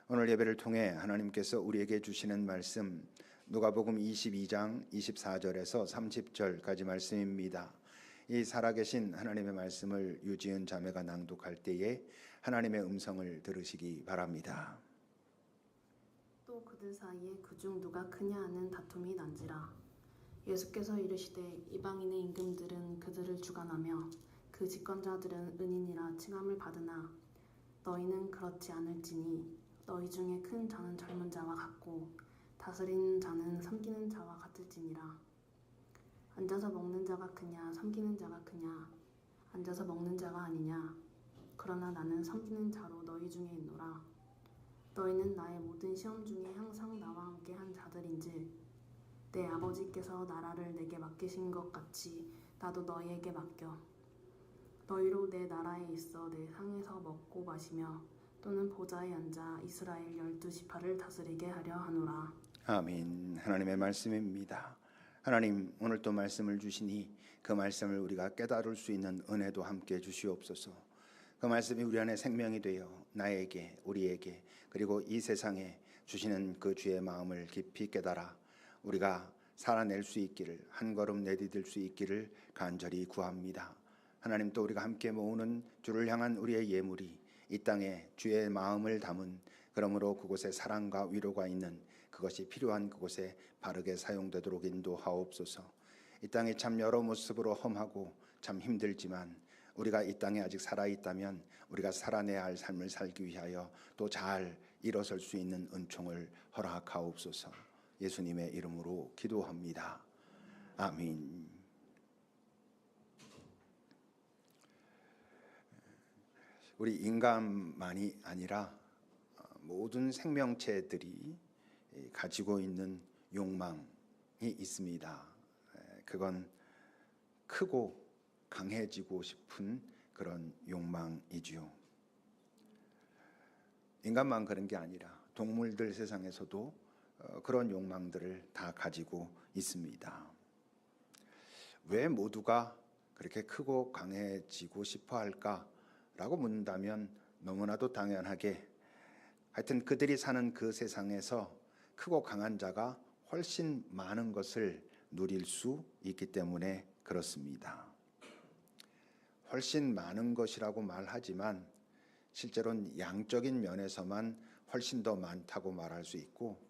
오늘 예배를 통해 하나님께서 우리에게 주시는 말씀 누가복음 22장 24절에서 30절까지 말씀입니다. 이 살아계신 하나님의 말씀을 유지은 자매가 낭독할 때에 하나님의 음성을 들으시기 바랍니다. 또 그들 사이에 그중 누가 크냐 하는 다툼이 난지라. 예수께서 이르시되 이방인의 임금들은 그들을 주관하며 그 집권자들은 은인이라 칭함을 받으나 너희는 그렇지 않을지니 너희 중에 큰 자는 젊은 자와 같고 다스리는 자는 섬기는 자와 같을지니라. 앉아서 먹는 자가 크냐 섬기는 자가 크냐. 앉아서 먹는 자가 아니냐. 그러나 나는 섬기는 자로 너희 중에 있노라. 너희는 나의 모든 시험 중에 항상 나와 함께 한 자들인즉 내 아버지께서 나라를 내게 맡기신 것 같이 나도 너희에게 맡겨 너희로 내 나라에 있어 내 상에서 먹고 마시며 또는 보좌에 앉아 이스라엘 12지파를 다스리게 하려 하노라. 아멘. 하나님의 말씀입니다. 하나님, 오늘 또 말씀을 주시니 그 말씀을 우리가 깨달을 수 있는 은혜도 함께 주시옵소서. 그 말씀이 우리 안에 생명이 되어 나에게, 우리에게, 그리고 이 세상에 주시는 그 주의 마음을 깊이 깨달아 우리가 살아낼 수 있기를, 한 걸음 내디딜 수 있기를 간절히 구합니다. 하나님, 또 우리가 함께 모으는 주를 향한 우리의 예물이 이 땅에 주의 마음을 담은, 그러므로 그곳에 사랑과 위로가 있는, 그것이 필요한 그곳에 바르게 사용되도록 인도하옵소서. 이 땅이 참 여러 모습으로 험하고 참 힘들지만 우리가 이 땅에 아직 살아있다면 우리가 살아내야 할 삶을 살기 위하여 또 잘 일어설 수 있는 은총을 허락하옵소서. 예수님의 이름으로 기도합니다. 아멘. 우리 인간만이 아니라 모든 생명체들이 가지고 있는 욕망이 있습니다. 그건 크고 강해지고 싶은 그런 욕망이지요. 인간만 그런 게 아니라 동물들 세상에서도 그런 욕망들을 다 가지고 있습니다. 왜 모두가 그렇게 크고 강해지고 싶어 할까라고 묻는다면 너무나도 당연하게 하여튼 그들이 사는 그 세상에서 크고 강한 자가 훨씬 많은 것을 누릴 수 있기 때문에 그렇습니다. 훨씬 많은 것이라고 말하지만 실제로는 양적인 면에서만 훨씬 더 많다고 말할 수 있고,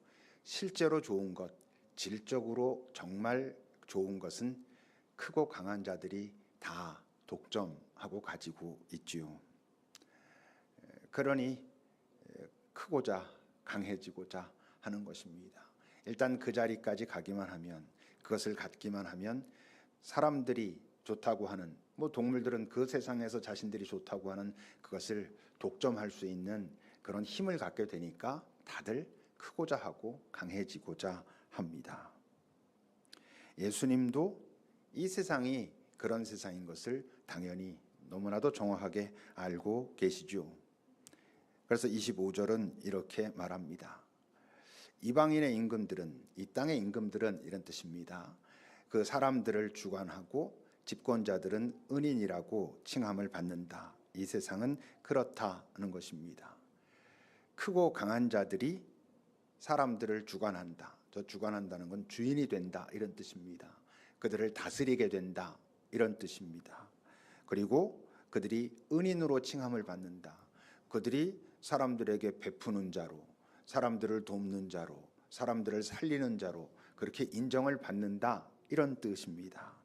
실제로 좋은 것, 질적으로 정말 좋은 것은 크고 강한 자들이 다 독점하고 가지고 있지요. 그러니 크고자 강해지고자 하는 것입니다. 일단 그 자리까지 가기만 하면, 그것을 갖기만 하면 사람들이 좋다고 하는, 동물들은 그 세상에서 자신들이 좋다고 하는 그것을 독점할 수 있는 그런 힘을 갖게 되니까 다들 크고자 하고 강해지고자 합니다. 예수님도 이 세상이 그런 세상인 것을 당연히 너무나도 정확하게 알고 계시죠. 그래서 25절은 이렇게 말합니다. 이방인의 임금들은, 이 땅의 임금들은 이런 뜻입니다. 그 사람들을 주관하고 집권자들은 은인이라고 칭함을 받는다. 이 세상은 그렇다는 것입니다. 크고 강한 자들이 사람들을 주관한다. 저 주관한다는 건 주인이 된다, 이런 뜻입니다. 그들을 다스리게 된다, 이런 뜻입니다. 그리고 그들이 은인으로 칭함을 받는다. 그들이 사람들에게 베푸는 자로, 사람들을 돕는 자로, 사람들을 살리는 자로 그렇게 인정을 받는다, 이런 뜻입니다.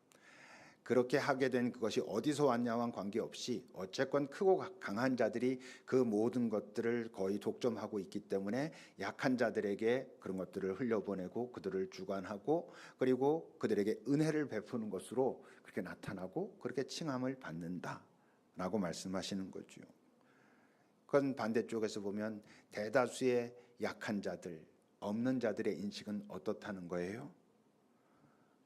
그렇게 하게 된 그것이 어디서 왔냐와는 관계없이 어쨌건 크고 강한 자들이 그 모든 것들을 거의 독점하고 있기 때문에 약한 자들에게 그런 것들을 흘려보내고 그들을 주관하고 그리고 그들에게 은혜를 베푸는 것으로 그렇게 나타나고 그렇게 칭함을 받는다라고 말씀하시는 거죠. 그건 반대쪽에서 보면 대다수의 약한 자들, 없는 자들의 인식은 어떻다는 거예요?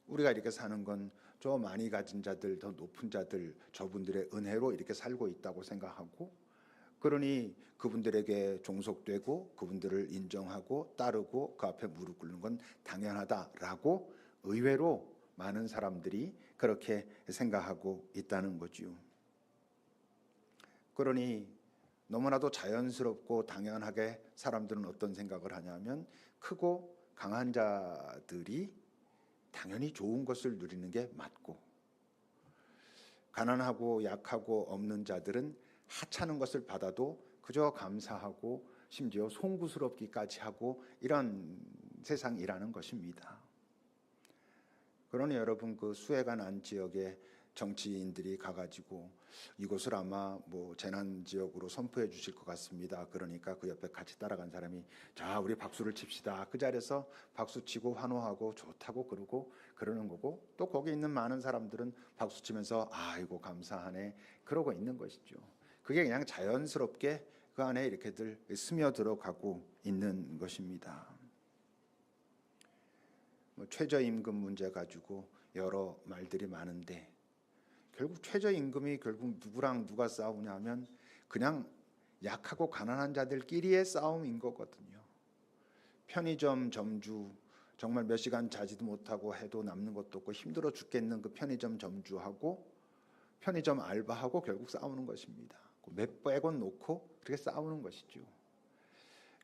우리가 이렇게 사는 건 저 많이 가진 자들, 더 높은 자들, 저분들의 은혜로 이렇게 살고 있다고 생각하고, 그러니 그분들에게 종속되고 그분들을 인정하고 따르고 그 앞에 무릎 꿇는 건 당연하다라고 의외로 많은 사람들이 그렇게 생각하고 있다는 거죠. 그러니 너무나도 자연스럽고 당연하게 사람들은 어떤 생각을 하냐면 크고 강한 자들이 당연히 좋은 것을 누리는 게 맞고 가난하고 약하고 없는 자들은 하찮은 것을 받아도 그저 감사하고 심지어 송구스럽기까지 하고 이런 세상이라는 것입니다. 그러니 여러분 그 수해가 지역에 정치인들이 가가지고 이곳을 아마 뭐 재난 지역으로 선포해 주실 것 같습니다. 그러니까 그 옆에 같이 따라간 사람이 자 우리 박수를 칩시다. 그 자리에서 박수 치고 환호하고 좋다고 그러고 그러는 거고 또 거기 있는 많은 사람들은 박수 치면서 아이고 감사하네 그러고 있는 것이죠. 그게 그냥 자연스럽게 그 안에 이렇게들 스며들어가고 있는 것입니다. 뭐 최저임금 문제 가지고 여러 말들이 많은데 결국 최저임금이 결국 누구랑 누가 싸우냐면 그냥 약하고 가난한 자들끼리의 싸움인 거거든요. 편의점 점주 정말 몇 시간 자지도 못하고 해도 남는 것도 없고 힘들어 죽겠는 그 편의점 점주하고 편의점 알바하고 결국 싸우는 것입니다. 몇 백원 놓고 그렇게 싸우는 것이죠.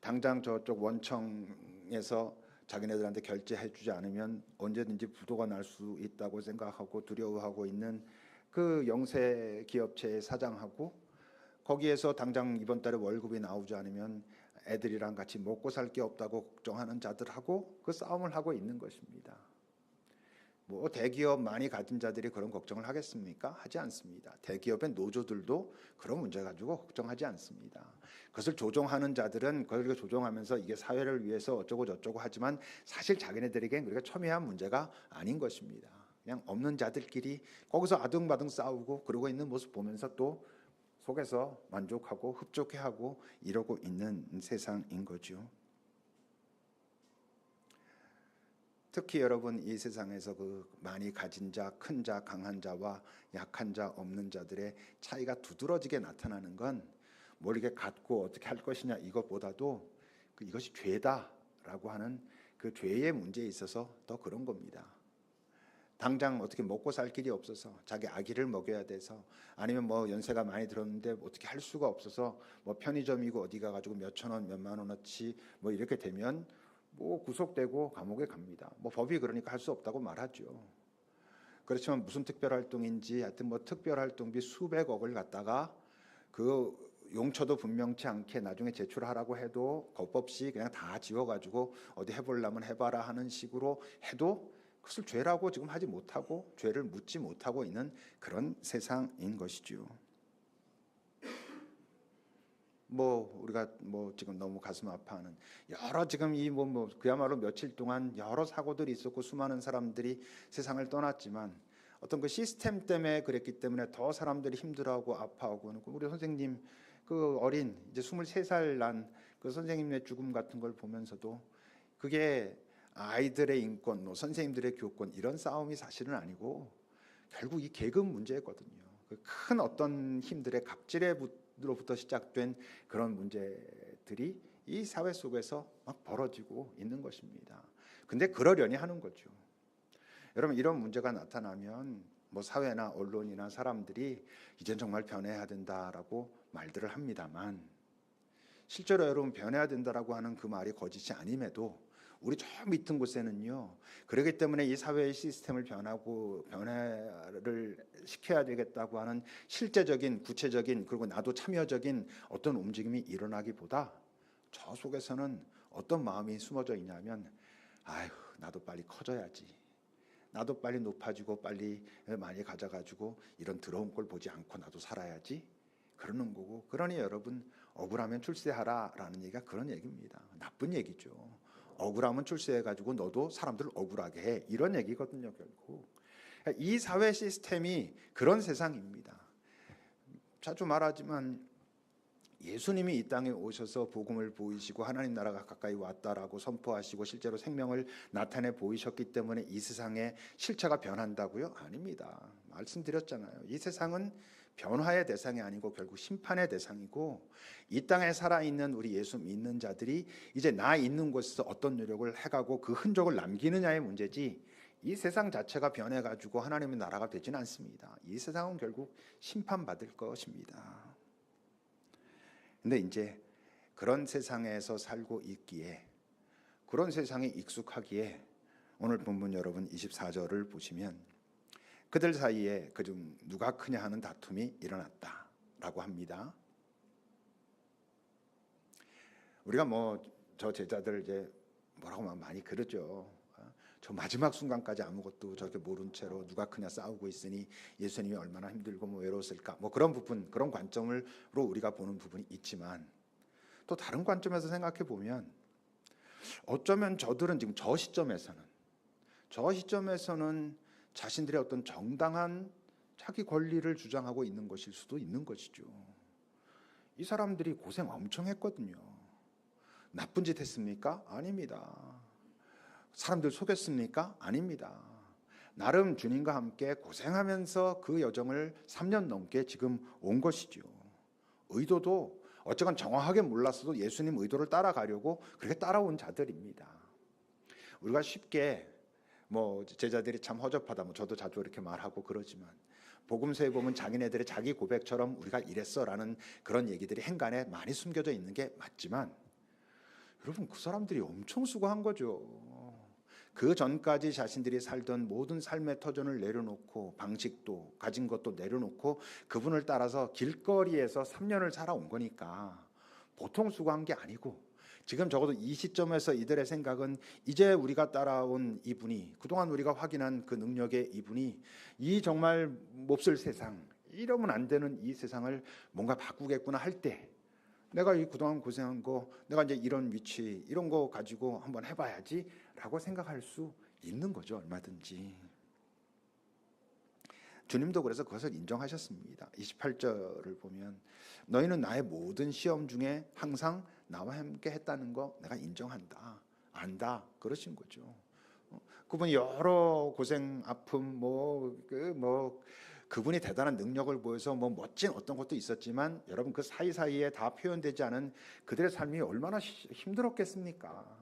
당장 저쪽 원청에서 자기네들한테 결제해주지 않으면 언제든지 부도가 날 수 있다고 생각하고 두려워하고 있는 그 영세 기업체의 사장하고 거기에서 당장 이번 달에 월급이 나오지 않으면 애들이랑 같이 먹고 살 게 없다고 걱정하는 자들하고 그 싸움을 하고 있는 것입니다. 뭐 대기업 많이 가진 자들이 그런 걱정을 하겠습니까? 하지 않습니다. 대기업의 노조들도 그런 문제 가지고 걱정하지 않습니다. 그것을 조종하는 자들은 그걸 조종하면서 이게 사회를 위해서 어쩌고 저쩌고 하지만 사실 자기네들에겐 그렇게 첨예한 문제가 아닌 것입니다. 그냥 없는 자들끼리 거기서 아등바등 싸우고 그러고 있는 모습 보면서 또 속에서 만족하고 흡족해하고 이러고 있는 세상인 거죠. 특히 여러분 이 세상에서 그 많이 가진 자, 큰 자, 강한 자와 약한 자, 없는 자들의 차이가 두드러지게 나타나는 건 뭘 이렇게 갖고 어떻게 할 것이냐 이것보다도 이것이 죄다라고 하는 그 죄의 문제에 있어서 더 그런 겁니다. 당장 어떻게 먹고 살 길이 없어서 자기 아기를 먹여야 돼서 아니면 뭐 연세가 많이 들었는데 어떻게 할 수가 없어서 뭐 편의점이고 어디 가가지고 몇천 원, 몇만 원어치 뭐 이렇게 되면 뭐 구속되고 감옥에 갑니다. 뭐 법이 그러니까 할 수 없다고 말하죠. 그렇지만 무슨 특별활동인지 하여튼 뭐 특별활동비 수백억을 갖다가 그 용처도 분명치 않게 나중에 제출하라고 해도 겁 없이 그냥 다 지워가지고 어디 해보려면 해봐라 하는 식으로 해도 그것을 죄라고 지금 하지 못하고 죄를 묻지 못하고 있는 그런 세상인 것이죠. 뭐 우리가 뭐 지금 너무 가슴 아파하는 여러 지금 이 뭐 그야말로 며칠 동안 여러 사고들이 있었고 수많은 사람들이 세상을 떠났지만 어떤 그 시스템 때문에 그랬기 때문에 더 사람들이 힘들어하고 아파하고 우리 선생님 그 어린 이제 23살 난 그 선생님의 죽음 같은 걸 보면서도 그게 아이들의 인권, 뭐 선생님들의 교권 이런 싸움이 사실은 아니고 결국 이 계급 문제거든요. 그 큰 어떤 힘들의 갑질로부터 시작된 그런 문제들이 이 사회 속에서 막 벌어지고 있는 것입니다. 근데 그러려니 하는 거죠. 여러분 이런 문제가 나타나면 뭐 사회나 언론이나 사람들이 이젠 정말 변해야 된다라고 말들을 합니다만 실제로 여러분 변해야 된다라고 하는 그 말이 거짓이 아님에도 우리 저 밑은 곳에는요. 그렇기 때문에 이 사회의 시스템을 변화를 시켜야 되겠다고 하는 실제적인 구체적인 그리고 나도 참여적인 어떤 움직임이 일어나기보다 저 속에서는 어떤 마음이 숨어져 있냐면 아휴 나도 빨리 커져야지. 나도 빨리 높아지고 빨리 많이 가져가지고 이런 더러운 꼴 보지 않고 나도 살아야지. 그러는 거고 그러니 여러분 억울하면 출세하라라는 얘기가 그런 얘기입니다. 나쁜 얘기죠. 억울하면 출세해가지고 너도 사람들 억울하게 해 이런 얘기거든요. 결국 이 사회 시스템이 그런 세상입니다. 자주 말하지만 예수님이 이 땅에 오셔서 복음을 보이시고 하나님 나라가 가까이 왔다라고 선포하시고 실제로 생명을 나타내 보이셨기 때문에 이 세상의 실체가 변한다고요? 아닙니다. 말씀드렸잖아요. 이 세상은 변화의 대상이 아니고 결국 심판의 대상이고 이 땅에 살아있는 우리 예수 믿는 자들이 이제 나 있는 곳에서 어떤 노력을 해가고 그 흔적을 남기느냐의 문제지 이 세상 자체가 변해가지고 하나님의 나라가 되지는 않습니다. 이 세상은 결국 심판받을 것입니다. 근데 이제 그런 세상에서 살고 있기에, 그런 세상에 익숙하기에 오늘 본문 여러분 24절을 보시면 그들 사이에 그중 누가 크냐 하는 다툼이 일어났다라고 합니다. 우리가 저 제자들 이제 뭐라고 많이 그러죠. 저 마지막 순간까지 아무것도 저렇게 모른 채로 누가 크냐 싸우고 있으니 예수님이 얼마나 힘들고 외로웠을까, 그런 부분, 그런 관점으로 우리가 보는 부분이 있지만, 또 다른 관점에서 생각해 보면 어쩌면 저들은 지금 저 시점에서는 자신들의 어떤 정당한 자기 권리를 주장하고 있는 것일 수도 있는 것이죠. 이 사람들이 고생 엄청 했거든요. 나쁜 짓 했습니까? 아닙니다. 사람들 속였습니까? 아닙니다. 나름 주님과 함께 고생하면서 그 여정을 3년 넘게 지금 온 것이죠. 의도도 어쨌건 정확하게 몰랐어도 예수님 의도를 따라가려고 그렇게 따라온 자들입니다. 우리가 쉽게 제자들이 참 허접하다, 저도 자주 이렇게 말하고 그러지만, 복음서에 보면 자기네들의 자기 고백처럼 우리가 이랬어라는 그런 얘기들이 행간에 많이 숨겨져 있는 게 맞지만, 여러분 그 사람들이 엄청 수고한 거죠. 그 전까지 자신들이 살던 모든 삶의 터전을 내려놓고, 방식도 가진 것도 내려놓고 그분을 따라서 길거리에서 3년을 살아온 거니까 보통 수고한 게 아니고, 지금 적어도 이 시점에서 이들의 생각은 이제 우리가 따라온 이분이, 그동안 우리가 확인한 그 능력의 이분이 이 정말 몹쓸 세상, 이러면 안 되는 이 세상을 뭔가 바꾸겠구나 할 때, 내가 이 그동안 고생한 거, 내가 이제 이런 위치, 이런 거 가지고 한번 해봐야지 라고 생각할 수 있는 거죠. 얼마든지. 주님도 그래서 그것을 인정하셨습니다. 28절을 보면 너희는 나의 모든 시험 중에 항상 나와 함께 했다는 거 내가 인정한다, 안다, 그러신 거죠. 그분이 여러 고생, 아픔, 그분이 대단한 능력을 보여서 멋진 어떤 것도 있었지만, 여러분 그 사이사이에 다 표현되지 않은 그들의 삶이 얼마나 힘들었겠습니까?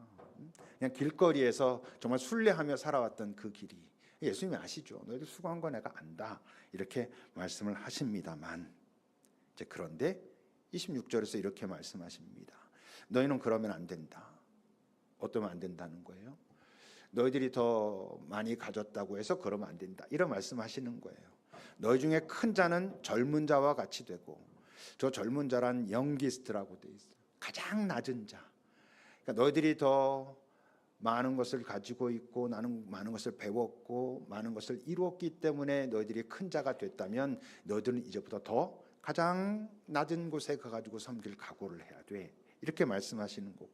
그냥 길거리에서 정말 순례하며 살아왔던 그 길이, 예수님이 아시죠. 너희들 수고한 거 내가 안다, 이렇게 말씀을 하십니다만, 이제 그런데 26절에서 이렇게 말씀하십니다. 너희는 그러면 안 된다. 어떠면 안 된다는 거예요? 너희들이 더 많이 가졌다고 해서 그러면 안 된다, 이런 말씀하시는 거예요. 너희 중에 큰 자는 젊은 자와 같이 되고, 저 젊은 자란 영기스트라고 돼 있어요. 가장 낮은 자. 그러니까 너희들이 더 많은 것을 가지고 있고, 나는 많은 것을 배웠고 많은 것을 이루었기 때문에 너희들이 큰 자가 됐다면, 너희들은 이제부터 더 가장 낮은 곳에 가가지고 섬길 각오를 해야 돼, 이렇게 말씀하시는 거고,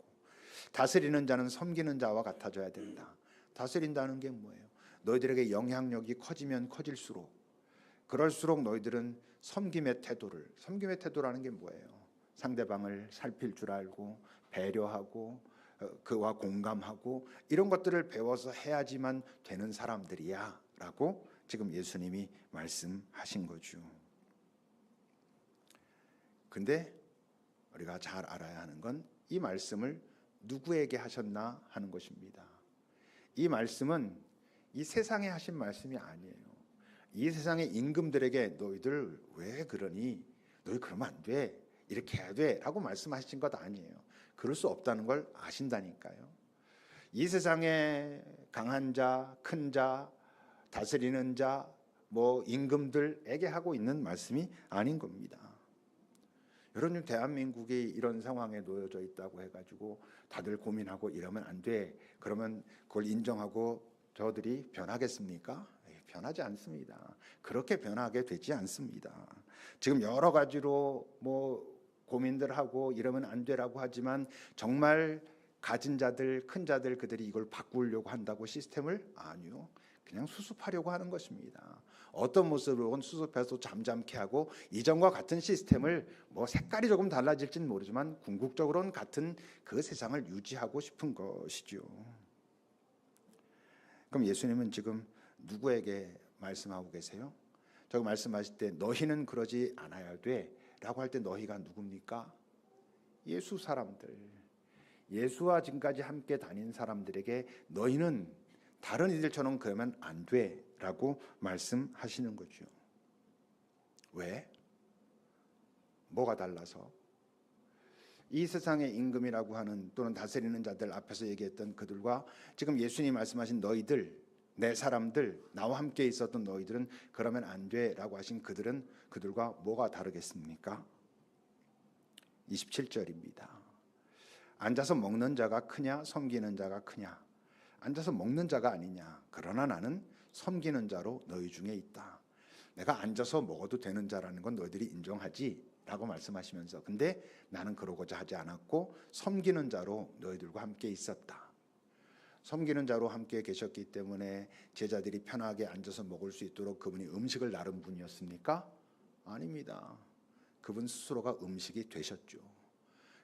다스리는 자는 섬기는 자와 같아져야 된다. 다스린다는 게 뭐예요? 너희들에게 영향력이 커지면 커질수록, 그럴수록 너희들은 섬김의 태도라는 게 뭐예요? 상대방을 살필 줄 알고, 배려하고, 그와 공감하고, 이런 것들을 배워서 해야지만 되는 사람들이야 라고 지금 예수님이 말씀하신 거죠. 근데 우리가 잘 알아야 하는 건 이 말씀을 누구에게 하셨나 하는 것입니다. 이 말씀은 이 세상에 하신 말씀이 아니에요. 이 세상의 임금들에게 너희들 왜 그러니? 너희 그러면 안 돼, 이렇게 해야 돼 라고 말씀하신 것 아니에요. 그럴 수 없다는 걸 아신다니까요. 이 세상에 강한 자, 큰 자, 다스리는 자, 임금들에게 하고 있는 말씀이 아닌 겁니다. 여러분, 대한민국이 이런 상황에 놓여져 있다고 해가지고 다들 고민하고 이러면 안 돼, 그러면 그걸 인정하고 저들이 변하겠습니까? 변하지 않습니다. 그렇게 변하게 되지 않습니다. 지금 여러 가지로 고민들 하고 이러면 안 되라고 하지만, 정말 가진 자들, 큰 자들, 그들이 이걸 바꾸려고 한다고 시스템을? 아니요. 그냥 수습하려고 하는 것입니다. 어떤 모습으로는 수습해서 잠잠케 하고, 이전과 같은 시스템을 색깔이 조금 달라질지는 모르지만 궁극적으로는 같은 그 세상을 유지하고 싶은 것이죠. 그럼 예수님은 지금 누구에게 말씀하고 계세요? 저기 말씀하실 때 너희는 그러지 않아야 돼 라고 할 때 너희가 누굽니까? 예수 사람들, 예수와 지금까지 함께 다닌 사람들에게 너희는 다른 이들처럼 그러면 안 돼 라고 말씀하시는 거죠. 왜? 뭐가 달라서? 이 세상의 임금이라고 하는 또는 다스리는 자들 앞에서 얘기했던 그들과 지금 예수님이 말씀하신 너희들, 내 사람들, 나와 함께 있었던 너희들은 그러면 안 돼라고 하신 그들은 그들과 뭐가 다르겠습니까? 27절입니다. 앉아서 먹는 자가 크냐 섬기는 자가 크냐? 앉아서 먹는 자가 아니냐? 그러나 나는 섬기는 자로 너희 중에 있다. 내가 앉아서 먹어도 되는 자라는 건 너희들이 인정하지? 라고 말씀하시면서 근데 나는 그러고자 하지 않았고 섬기는 자로 너희들과 함께 있었다. 섬기는 자로 함께 계셨기 때문에 제자들이 편하게 앉아서 먹을 수 있도록 그분이 음식을 나른 분이었습니까? 아닙니다. 그분 스스로가 음식이 되셨죠.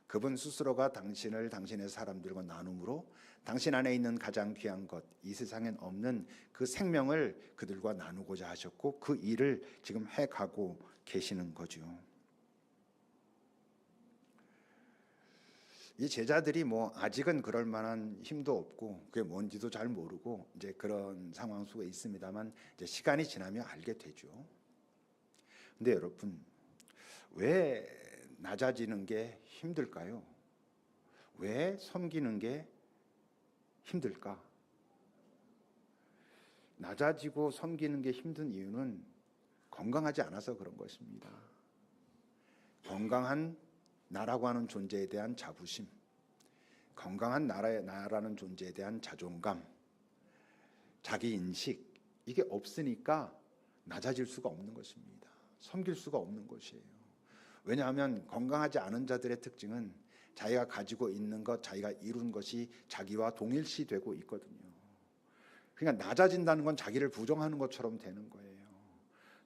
그분 스스로가 당신을 당신의 사람들과 나눔으로 당신 안에 있는 가장 귀한 것, 이 세상엔 없는 그 생명을 그들과 나누고자 하셨고 그 일을 지금 해가고 계시는 거죠. 이 제자들이 뭐 아직은 그럴 만한 힘도 없고 그게 뭔지도 잘 모르고 이제 그런 상황 속에 있습니다만 이제 시간이 지나면 알게 되죠. 근데 여러분, 왜 낮아지는 게 힘들까요? 왜 섬기는 게 힘들까? 낮아지고 섬기는 게 힘든 이유는 건강하지 않아서 그런 것입니다. 건강한 나라고 하는 존재에 대한 자부심, 건강한 나라는 존재에 대한 자존감, 자기 인식, 이게 없으니까 낮아질 수가 없는 것입니다. 섬길 수가 없는 것이에요. 왜냐하면 건강하지 않은 자들의 특징은 자기가 가지고 있는 것, 자기가 이룬 것이 자기와 동일시되고 있거든요. 그러니까 낮아진다는 건 자기를 부정하는 것처럼 되는 거예요.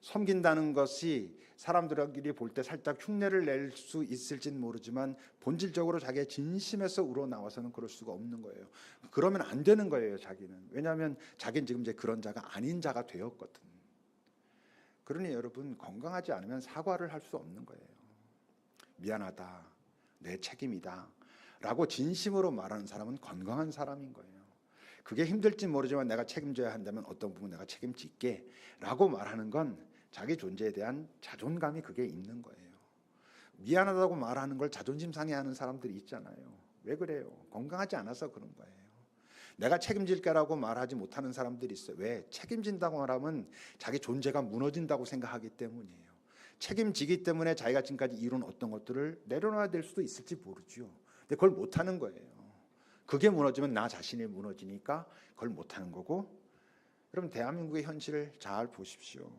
섬긴다는 것이 사람들이 볼 때 살짝 흉내를 낼 수 있을진 모르지만 본질적으로 자기의 진심에서 우러나와서는 그럴 수가 없는 거예요. 그러면 안 되는 거예요, 자기는. 왜냐하면 자기는 지금 이제 그런 자가 아닌 자가 되었거든. 그러니 여러분, 건강하지 않으면 사과를 할 수 없는 거예요. 미안하다, 내 책임이다 라고 진심으로 말하는 사람은 건강한 사람인 거예요. 그게 힘들지 모르지만 내가 책임져야 한다면 어떤 부분 내가 책임질게 라고 말하는 건 자기 존재에 대한 자존감이 그게 있는 거예요. 미안하다고 말하는 걸 자존심 상해하는 사람들이 있잖아요. 왜 그래요? 건강하지 않아서 그런 거예요. 내가 책임질게라고 말하지 못하는 사람들이 있어요. 왜? 책임진다고 말하면 자기 존재가 무너진다고 생각하기 때문이에요. 책임지기 때문에 자기가 지금까지 이룬 어떤 것들을 내려놔야 될 수도 있을지 모르죠. 근데 그걸 못하는 거예요. 그게 무너지면 나 자신이 무너지니까 그걸 못하는 거고. 여러분, 대한민국의 현실을 잘 보십시오.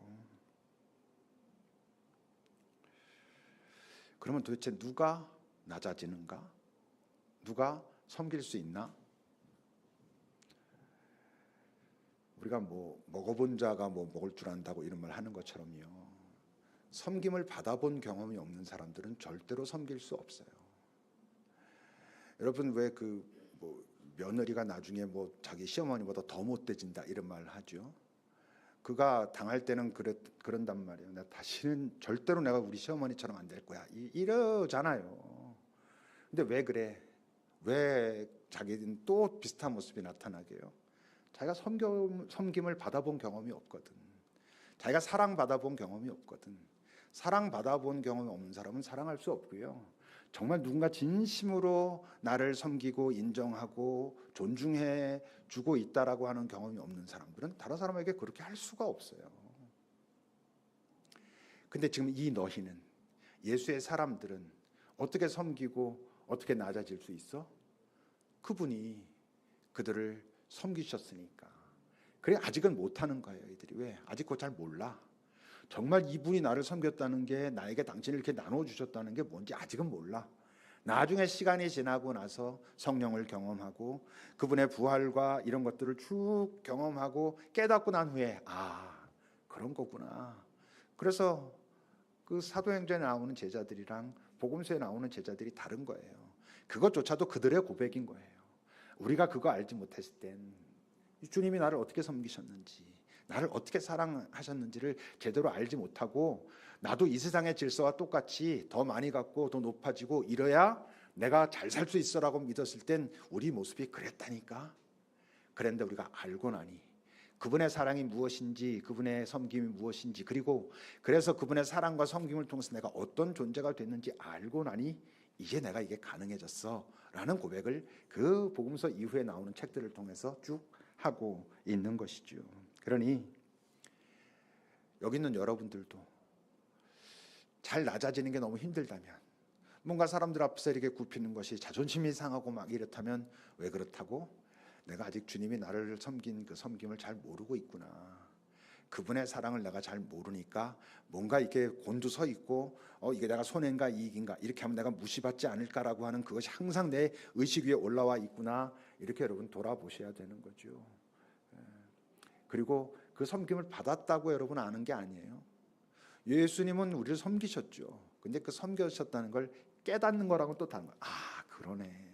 그러면 도대체 누가 낮아지는가? 누가 섬길 수 있나? 우리가 뭐 먹어본 자가 뭐 먹을 줄 안다고 이런 말 하는 것처럼요. 섬김을 받아본 경험이 없는 사람들은 절대로 섬길 수 없어요. 여러분, 왜 뭐 며느리가 나중에 뭐 자기 시어머니보다 더 못돼진다 이런 말을 하죠. 그가 당할 때는 그런단 말이에요. 나 다시는 절대로 내가 우리 시어머니처럼 안 될 거야. 이러잖아요. 근데 왜 그래? 왜 자기는 또 비슷한 모습이 나타나게 해요? 자기가 섬김을 받아본 경험이 없거든. 자기가 사랑받아본 경험이 없거든. 사랑받아본 경험이 없는 사람은 사랑할 수 없고요. 정말 누군가 진심으로 나를 섬기고 인정하고 존중해 주고 있다라고 하는 경험이 없는 사람들은 다른 사람에게 그렇게 할 수가 없어요. 근데 지금 이 너희는, 예수의 사람들은 어떻게 섬기고 어떻게 낮아질 수 있어? 그분이 그들을 섬기셨으니까. 그래, 아직은 못하는 거예요. 이들이. 왜? 아직 그거 잘 몰라. 정말 이분이 나를 섬겼다는 게, 나에게 당신을 이렇게 나눠주셨다는 게 뭔지 아직은 몰라. 나중에 시간이 지나고 나서 성령을 경험하고 그분의 부활과 이런 것들을 쭉 경험하고 깨닫고 난 후에 그런 거구나. 그래서 그 사도행전에 나오는 제자들이랑 복음서에 나오는 제자들이 다른 거예요. 그것조차도 그들의 고백인 거예요. 우리가 그거 알지 못했을 땐 주님이 나를 어떻게 섬기셨는지, 나를 어떻게 사랑하셨는지를 제대로 알지 못하고 나도 이 세상의 질서와 똑같이 더 많이 갖고 더 높아지고 이래야 내가 잘 살 수 있어라고 믿었을 땐 우리 모습이 그랬다니까. 그런데 우리가 알고 나니 그분의 사랑이 무엇인지, 그분의 섬김이 무엇인지, 그리고 그래서 그분의 사랑과 섬김을 통해서 내가 어떤 존재가 됐는지 알고 나니 이제 내가 이게 가능해졌어라는 고백을 그 복음서 이후에 나오는 책들을 통해서 쭉 하고 있는 것이죠. 그러니 여기 있는 여러분들도 잘 낮아지는 게 너무 힘들다면, 뭔가 사람들 앞에서 이렇게 굽히는 것이 자존심이 상하고 막 이렇다면, 왜 그렇다고? 내가 아직 주님이 나를 섬긴 그 섬김을 잘 모르고 있구나. 그분의 사랑을 내가 잘 모르니까 뭔가 이렇게 곤두서 있고 이게 내가 손해인가 이익인가, 이렇게 하면 내가 무시받지 않을까라고 하는 그것이 항상 내 의식 위에 올라와 있구나. 이렇게 여러분 돌아보셔야 되는 거죠. 그리고 그 섬김을 받았다고 여러분 아는 게 아니에요. 예수님은 우리를 섬기셨죠. 근데 그 섬겨주셨다는 걸 깨닫는 거랑은 또 다른 거야. 아, 그러네.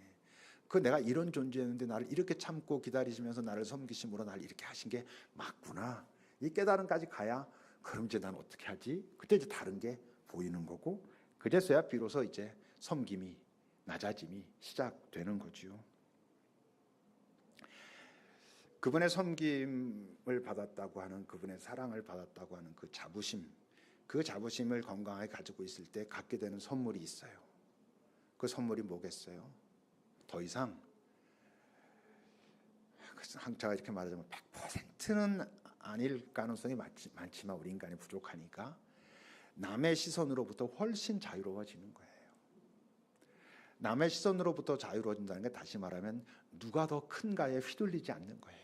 그 내가 이런 존재였는데 나를 이렇게 참고 기다리시면서 나를 섬기심으로 나를 이렇게 하신 게 맞구나. 이 깨달음까지 가야, 그럼 이제 난 어떻게 하지? 그때 이제 다른 게 보이는 거고, 그제서야 비로소 이제 섬김이, 낮아짐이 시작되는 거지요. 그분의 섬김을 받았다고 하는, 그분의 사랑을 받았다고 하는 그 자부심, 그 자부심을 건강하게 가지고 있을 때 갖게 되는 선물이 있어요. 그 선물이 뭐겠어요? 더 이상, 제가 이렇게 말하자면 100%는 아닐 가능성이 많지만 우리 인간이 부족하니까 남의 시선으로부터 훨씬 자유로워지는 거예요. 남의 시선으로부터 자유로워진다는 게, 다시 말하면 누가 더 큰가에 휘둘리지 않는 거예요.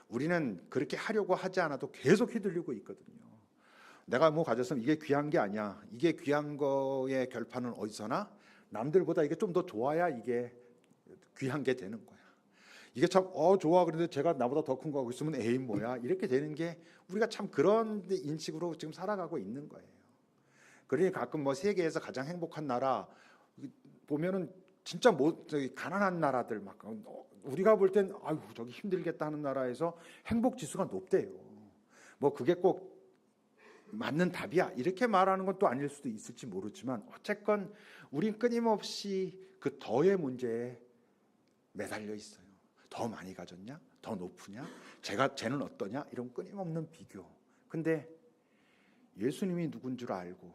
우리는 그렇게 하려고 하지 않아도 계속 휘둘리고 있거든요. 내가 뭐 가졌으면 이게 귀한 게 아니야. 이게 귀한 거의 결판은 어디서나 남들보다 이게 좀 더 좋아야 이게 귀한 게 되는 거야. 이게 참 좋아, 그런데 제가 나보다 더 큰 거 하고 있으면 에이 뭐야, 이렇게 되는 게, 우리가 참 그런 인식으로 지금 살아가고 있는 거예요. 그러니 가끔 뭐 세계에서 가장 행복한 나라 보면은 진짜 뭐 저기 가난한 나라들 막 우리가 볼 땐 아유 저기 힘들겠다 하는 나라에서 행복 지수가 높대요. 뭐 그게 꼭 맞는 답이야 이렇게 말하는 건 또 아닐 수도 있을지 모르지만, 어쨌건 우린 끊임없이 그 더의 문제에 매달려 있어요. 더 많이 가졌냐? 더 높으냐? 쟤는 어떠냐? 이런 끊임없는 비교. 근데 예수님이 누군 줄 알고,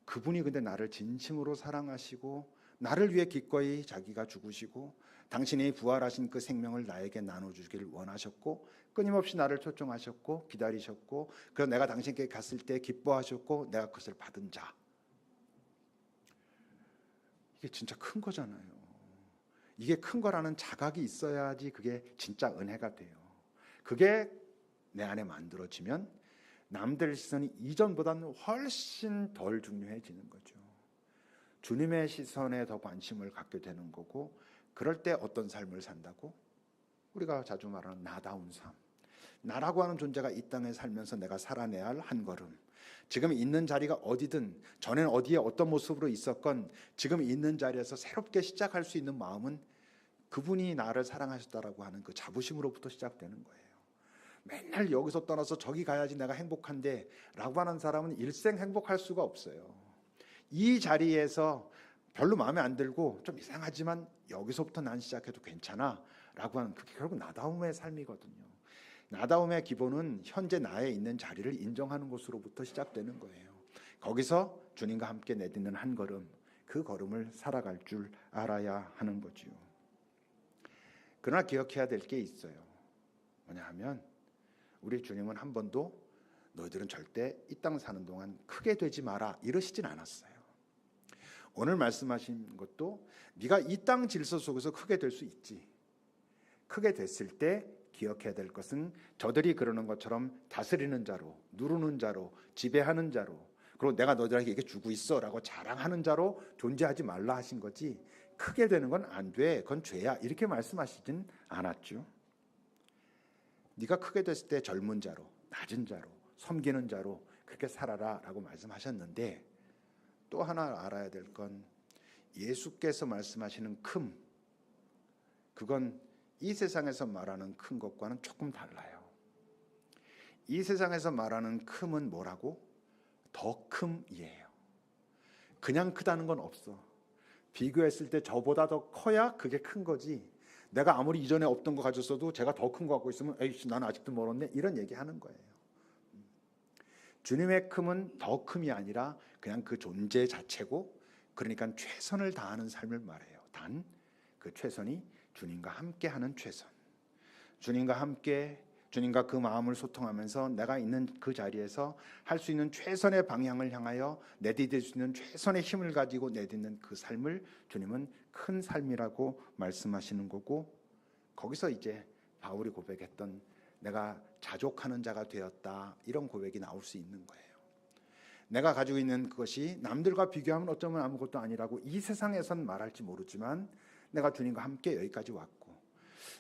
그분이 근데 나를 진심으로 사랑하시고 나를 위해 기꺼이 자기가 죽으시고 당신이 부활하신 그 생명을 나에게 나눠주기를 원하셨고, 끊임없이 나를 초청하셨고 기다리셨고, 그래서 내가 당신께 갔을 때 기뻐하셨고 내가 그것을 받은 자. 이게 진짜 큰 거잖아요. 이게 큰 거라는 자각이 있어야지 그게 진짜 은혜가 돼요. 그게 내 안에 만들어지면 남들 시선이 이전보다는 훨씬 덜 중요해지는 거죠. 주님의 시선에 더 관심을 갖게 되는 거고, 그럴 때 어떤 삶을 산다고? 우리가 자주 말하는 나다운 삶. 나라고 하는 존재가 이 땅에 살면서 내가 살아내야 할 한 걸음, 지금 있는 자리가 어디든, 전에는 어디에 어떤 모습으로 있었건 지금 있는 자리에서 새롭게 시작할 수 있는 마음은 그분이 나를 사랑하셨다라고 하는 그 자부심으로부터 시작되는 거예요. 맨날 여기서 떠나서 저기 가야지 내가 행복한데 라고 하는 사람은 일생 행복할 수가 없어요. 이 자리에서 별로 마음에 안 들고 좀 이상하지만 여기서부터 난 시작해도 괜찮아 라고 하는, 그게 결국 나다움의 삶이거든요. 나다움의 기본은 현재 나에 있는 자리를 인정하는 것으로부터 시작되는 거예요. 거기서 주님과 함께 내딛는 한 걸음, 그 걸음을 살아갈 줄 알아야 하는 거지요. 그러나 기억해야 될 게 있어요. 뭐냐 하면, 우리 주님은 한 번도 너희들은 절대 이 땅 사는 동안 크게 되지 마라 이러시진 않았어요. 오늘 말씀하신 것도 네가 이 땅 질서 속에서 크게 될 수 있지. 크게 됐을 때 기억해야 될 것은 저들이 그러는 것처럼 다스리는 자로, 누르는 자로, 지배하는 자로, 그리고 내가 너희들에게 이게 주고 있어 라고 자랑하는 자로 존재하지 말라 하신 거지, 크게 되는 건 안 돼, 그건 죄야 이렇게 말씀하시진 않았죠. 네가 크게 됐을 때 젊은 자로, 낮은 자로, 섬기는 자로 그렇게 살아라 라고 말씀하셨는데, 또 하나 알아야 될 건 예수께서 말씀하시는 큼, 그건 이 세상에서 말하는 큰 것과는 조금 달라요. 이 세상에서 말하는 큼은 뭐라고? 더 큼이에요. 그냥 크다는 건 없어. 비교했을 때 저보다 더 커야 그게 큰 거지, 내가 아무리 이전에 없던 거 가졌어도 제가 더 큰 거 갖고 있으면 에이씨 나는 아직도 멀었네 이런 얘기하는 거예요. 주님의 큼은 더 큼이 아니라 그냥 그 존재 자체고, 그러니까 최선을 다하는 삶을 말해요. 단 그 최선이 주님과 함께하는 최선. 주님과 함께 주님과 그 마음을 소통하면서 내가 있는 그 자리에서 할 수 있는 최선의 방향을 향하여 내디딜 수 있는 최선의 힘을 가지고 내딛는 그 삶을 주님은 큰 삶이라고 말씀하시는 거고, 거기서 이제 바울이 고백했던 내가 자족하는 자가 되었다, 이런 고백이 나올 수 있는 거예요. 내가 가지고 있는 그것이 남들과 비교하면 어쩌면 아무것도 아니라고 이 세상에선 말할지 모르지만 내가 주님과 함께 여기까지 왔고,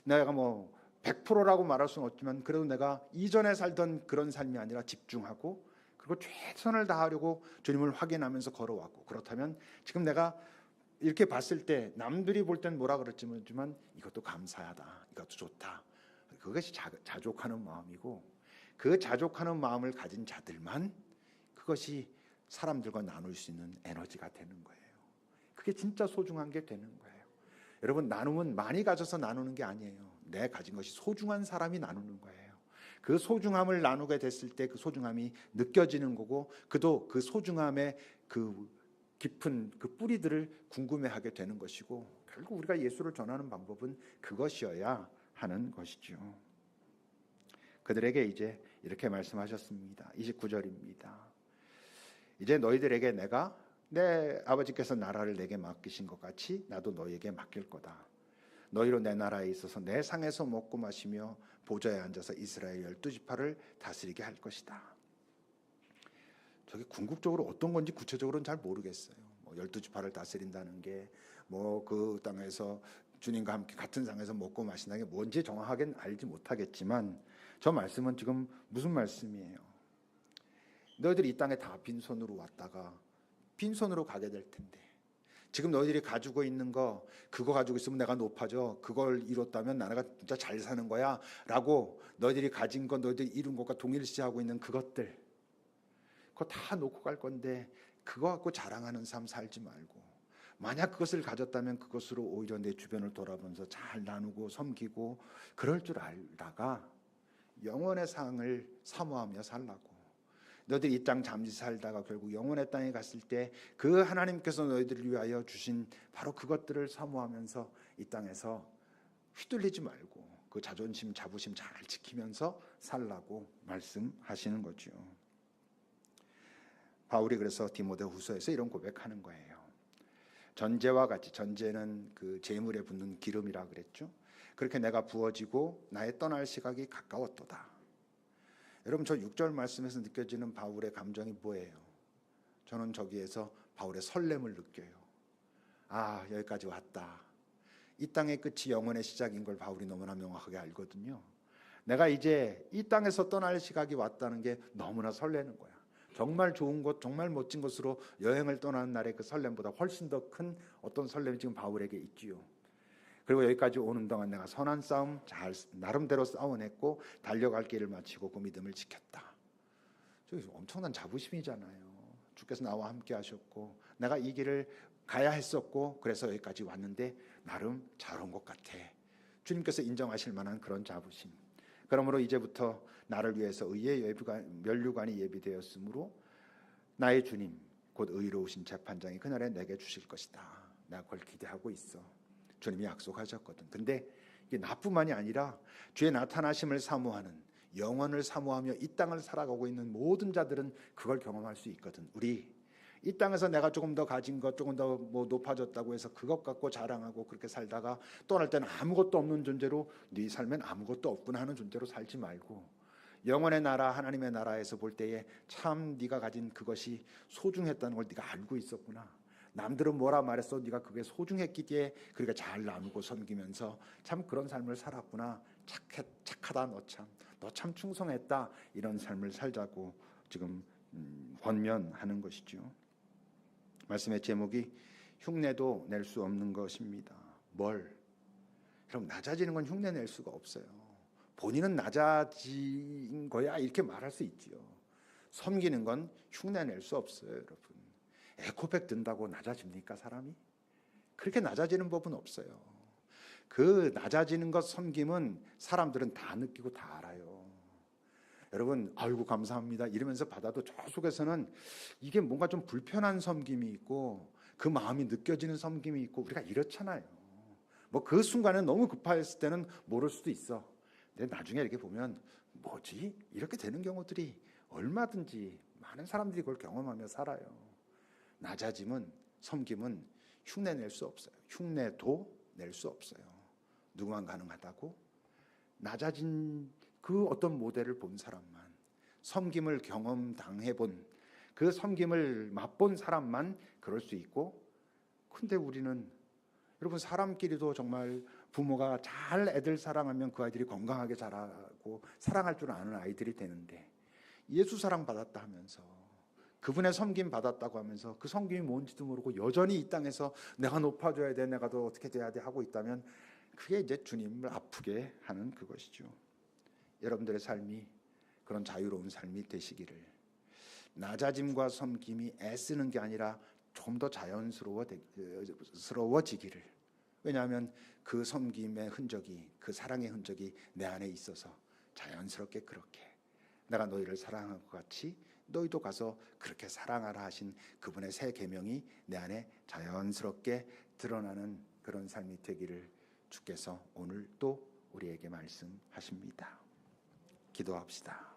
내가 뭐 100%라고 말할 수는 없지만 그래도 내가 이전에 살던 그런 삶이 아니라 집중하고 그리고 최선을 다하려고 주님을 확인하면서 걸어왔고, 그렇다면 지금 내가 이렇게 봤을 때 남들이 볼 땐 뭐라 그럴지 모르지만 이것도 감사하다, 이것도 좋다, 그것이 자족하는 마음이고, 그 자족하는 마음을 가진 자들만 그것이 사람들과 나눌 수 있는 에너지가 되는 거예요. 그게 진짜 소중한 게 되는 거예요. 여러분, 나눔은 많이 가져서 나누는 게 아니에요. 내 가진 것이 소중한 사람이 나누는 거예요. 그 소중함을 나누게 됐을 때 그 소중함이 느껴지는 거고, 그도 그 소중함의 그 깊은 그 뿌리들을 궁금해하게 되는 것이고, 결국 우리가 예수를 전하는 방법은 그것이어야 하는 것이죠. 그들에게 이제 이렇게 말씀하셨습니다. 29절입니다. 이제 너희들에게 내가 내 아버지께서 나라를 내게 맡기신 것 같이 나도 너희에게 맡길 거다. 너희로 내 나라에 있어서 내 상에서 먹고 마시며 보좌에 앉아서 이스라엘 12지파를 다스리게 할 것이다. 저게 궁극적으로 어떤 건지 구체적으로는 잘 모르겠어요. 12지파를 다스린다는 게 뭐 그 땅에서 주님과 함께 같은 상에서 먹고 마신다는 게 뭔지 정확하게는 알지 못하겠지만, 저 말씀은 지금 무슨 말씀이에요? 너희들이 이 땅에 다 빈손으로 왔다가 빈손으로 가게 될 텐데, 지금 너희들이 가지고 있는 거, 그거 가지고 있으면 내가 높아져, 그걸 이뤘다면 나라가 진짜 잘 사는 거야 라고 너희들이 가진 것, 너희들이 이룬 것과 동일시하고 있는 그것들, 그거 다 놓고 갈 건데 그거 갖고 자랑하는 삶 살지 말고, 만약 그것을 가졌다면 그것으로 오히려 내 주변을 돌아보면서 잘 나누고 섬기고 그럴 줄 알다가 영원의 상을 사모하며 살라고. 너희들이 이 땅 잠시 살다가 결국 영원의 땅에 갔을 때 그 하나님께서 너희들을 위하여 주신 바로 그것들을 사모하면서 이 땅에서 휘둘리지 말고 그 자존심 자부심 잘 지키면서 살라고 말씀하시는 거죠. 바울이 그래서 디모데후서에서 이런 고백하는 거예요. 전제와 같이, 전제는 그 제물에 붓는 기름이라 그랬죠. 그렇게 내가 부어지고 나의 떠날 시각이 가까웠도다. 여러분, 저 6절 말씀에서 느껴지는 바울의 감정이 뭐예요? 저는 저기에서 바울의 설렘을 느껴요. 아, 여기까지 왔다. 이 땅의 끝이 영원의 시작인 걸 바울이 너무나 명확하게 알거든요. 내가 이제 이 땅에서 떠날 시각이 왔다는 게 너무나 설레는 거야. 정말 좋은 곳, 정말 멋진 곳으로 여행을 떠나는 날의 그 설렘보다 훨씬 더 큰 어떤 설렘이 지금 바울에게 있지요. 그리고 여기까지 오는 동안 내가 선한 싸움 잘 나름대로 싸워냈고 달려갈 길을 마치고 그 믿음을 지켰다. 저기 엄청난 자부심이잖아요. 주께서 나와 함께 하셨고 내가 이 길을 가야 했었고 그래서 여기까지 왔는데 나름 잘 온 것 같아. 주님께서 인정하실 만한 그런 자부심. 그러므로 이제부터 나를 위해서 의의 면류관이 예비되었으므로 나의 주님 곧 의로우신 재판장이 그날에 내게 주실 것이다. 내가 그걸 기대하고 있어. 주님이 약속하셨거든. 근데 이게 나뿐만이 아니라 주의 나타나심을 사모하는, 영원을 사모하며 이 땅을 살아가고 있는 모든 자들은 그걸 경험할 수 있거든. 우리 이 땅에서 내가 조금 더 가진 것, 조금 더 뭐 높아졌다고 해서 그것 갖고 자랑하고 그렇게 살다가 떠날 때는 아무것도 없는 존재로, 네 삶엔 아무것도 없구나 하는 존재로 살지 말고 영원의 나라, 하나님의 나라에서 볼 때에 참 네가 가진 그것이 소중했다는 걸 네가 알고 있었구나. 남들은 뭐라 말했어, 네가 그게 소중했기에 그러니까 잘 나누고 섬기면서 참 그런 삶을 살았구나. 착하다, 너 참 충성했다. 이런 삶을 살자고 지금 권면하는 것이죠. 말씀의 제목이 흉내도 낼 수 없는 것입니다. 뭘? 여러분, 낮아지는 건 흉내 낼 수가 없어요. 본인은 낮아진 거야 이렇게 말할 수 있지요. 섬기는 건 흉내 낼 수 없어요. 여러분, 에코백 든다고 낮아집니까 사람이? 그렇게 낮아지는 법은 없어요. 그 낮아지는 것, 섬김은 사람들은 다 느끼고 다 알아요. 여러분, 아이고 감사합니다 이러면서 받아도 저 속에서는 이게 뭔가 좀 불편한 섬김이 있고, 그 마음이 느껴지는 섬김이 있고 우리가 이렇잖아요. 뭐 그 순간에 너무 급했을 때는 모를 수도 있어. 근데 나중에 이렇게 보면 뭐지? 이렇게 되는 경우들이 얼마든지 많은 사람들이 그걸 경험하며 살아요. 낮아짐은, 섬김은 흉내낼 수 없어요. 흉내도 낼 수 없어요. 누구만 가능하다고? 낮아진 그 어떤 모델을 본 사람만, 섬김을 경험당해본, 그 섬김을 맛본 사람만 그럴 수 있고, 근데 우리는 여러분, 사람끼리도 정말 부모가 잘 애들 사랑하면 그 아이들이 건강하게 자라고 사랑할 줄 아는 아이들이 되는데, 예수 사랑 받았다 하면서, 그분의 섬김 받았다고 하면서 그 섬김이 뭔지도 모르고 여전히 이 땅에서 내가 높아져야 돼, 내가 더 어떻게 돼야 돼 하고 있다면, 그게 이제 주님을 아프게 하는 그것이죠. 여러분들의 삶이 그런 자유로운 삶이 되시기를, 낮아짐과 섬김이 애쓰는 게 아니라 좀 더 자연스러워지기를. 왜냐하면 그 섬김의 흔적이, 그 사랑의 흔적이 내 안에 있어서 자연스럽게 그렇게 내가 너희를 사랑한 것 같이 너희도 가서 그렇게 사랑하라 하신 그분의 새 계명이 내 안에 자연스럽게 드러나는 그런 삶이 되기를 주께서 오늘 또 우리에게 말씀하십니다. 기도합시다.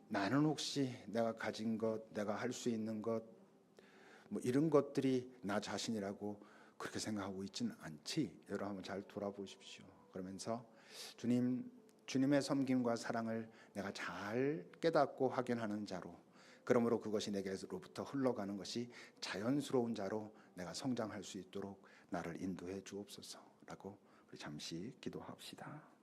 나는 혹시 내가 가진 것, 내가 할 수 있는 것, 뭐 이런 것들이 나 자신이라고 그렇게 생각하고 있지는 않지? 여러분 한번 잘 돌아보십시오. 그러면서 주님의 섬김과 사랑을 내가 잘 깨닫고 확인하는 자로, 그러므로 그것이 내게로부터 흘러가는 것이 자연스러운 자로 내가 성장할 수 있도록 나를 인도해 주옵소서라고 우리 잠시 기도합시다.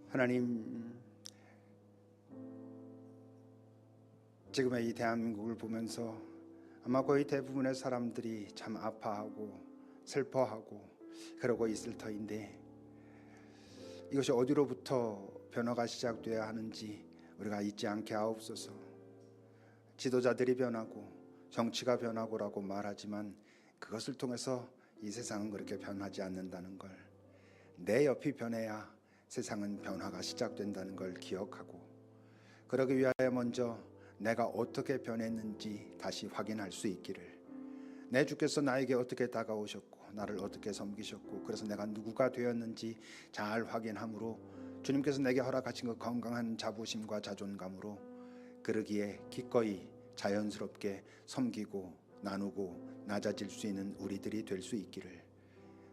하나님, 지금의 이 대한민국을 보면서 아마 거의 대부분의 사람들이 참 아파하고 슬퍼하고 그러고 있을 터인데, 이것이 어디로부터 변화가 시작되어야 하는지 우리가 잊지 않게 하옵소서. 지도자들이 변하고 정치가 변하고라고 말하지만 그것을 통해서 이 세상은 그렇게 변하지 않는다는 걸, 내 옆이 변해야 세상은 변화가 시작된다는 걸 기억하고, 그러기 위하여 먼저 내가 어떻게 변했는지 다시 확인할 수 있기를, 내 주께서 나에게 어떻게 다가오셨고 나를 어떻게 섬기셨고 그래서 내가 누구가 되었는지 잘 확인함으로, 주님께서 내게 허락하신 그 건강한 자부심과 자존감으로 그러기에 기꺼이 자연스럽게 섬기고 나누고 낮아질 수 있는 우리들이 될 수 있기를,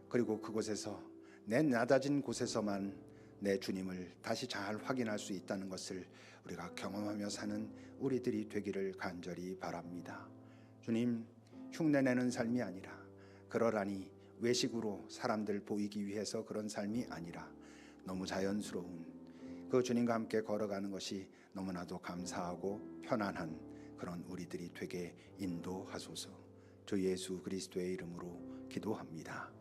그리고 그곳에서 내 낮아진 곳에서만 내 주님을 다시 잘 확인할 수 있다는 것을 우리가 경험하며 사는 우리들이 되기를 간절히 바랍니다. 주님, 흉내내는 삶이 아니라, 그러라니 외식으로 사람들 보이기 위해서 그런 삶이 아니라 너무 자연스러운 그 주님과 함께 걸어가는 것이 너무나도 감사하고 편안한 그런 우리들이 되게 인도하소서. 주 예수 그리스도의 이름으로 기도합니다.